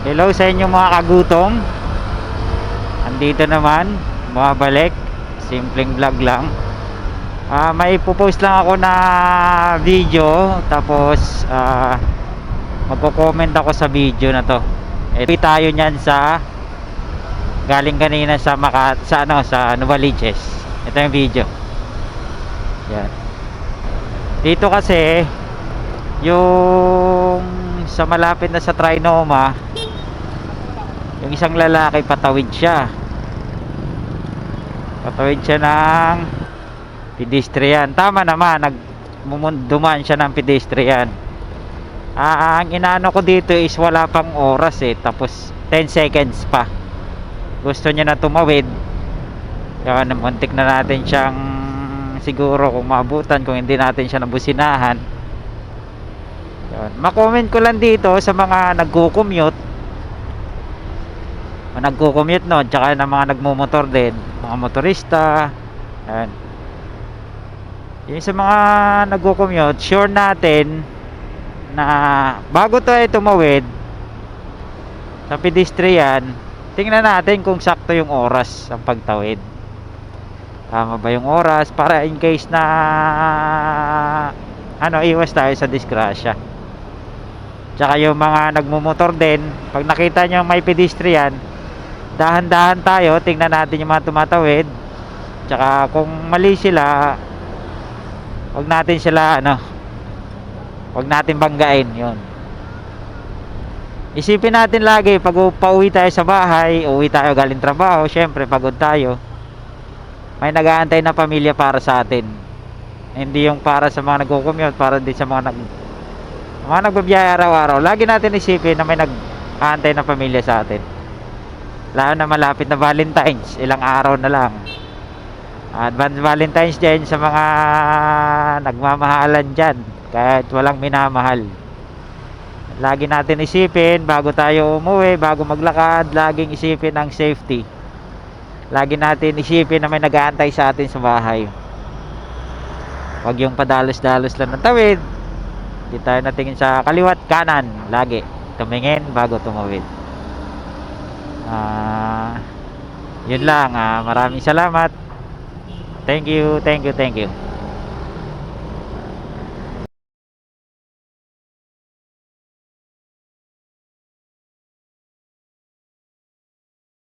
Hello sa inyo mga kagutom. Andito naman, bumabalik. Simpleng vlog lang. May ipopost lang ako na video. Tapos magko-comment ako sa video na to. Tayo niyan sa galing kanina sa sa Novaliches. Ito yung video. Yan. Dito kasi yung sa malapit na sa Trinoma, yung isang lalaki patawid siya ng pedestrian. Tama naman, dumaan siya ng pedestrian. Ang inaano ko dito is wala pang oras tapos 10 seconds pa. Gusto niya na tumawid. Kaya muntik na natin siyang siguro kung maabutan, kung hindi natin siya nabusinahan. Ma-comment ko lang dito sa mga nagko-commute no, tsaka ng mga nagmumotor din, mga motorista. Yan. Yung sa mga nagko-commute, sure natin na bago tayo tumawid sa pedestrian, tingnan natin kung sakto yung oras ang pagtawid. Tama ba yung oras para in case na iwas tayo sa disgrasya. Tsaka yung mga nagmumotor din, pag nakita nyo may pedestrian, dahan-dahan tayo, tingnan natin yung mga tumatawid. Tsaka kung mali sila, wag natin banggain. Yun, isipin natin lagi pag pauwi tayo sa bahay, uwi tayo galing trabaho, syempre pagod tayo, may nag-aantay na pamilya para sa atin. Hindi yung para sa mga nagko-commute, para din sa mga nagbabiyahe araw-araw. Lagi natin isipin na may nag-aantay na pamilya sa atin. Lalo na malapit na Valentine's, ilang araw na lang. Advance Valentine's din sa mga nagmamahalan dyan, kahit walang minamahal. Lagi natin isipin bago tayo umuwi, bago maglakad, laging isipin ang safety. Lagi natin isipin na may nag-aantay sa atin sa bahay. Huwag yung padalos-dalos lang ng tawid. Hindi tayo natingin sa kaliwat, kanan. Lagi tumingin bago tumawid. Yun lang. Maraming salamat. Thank you.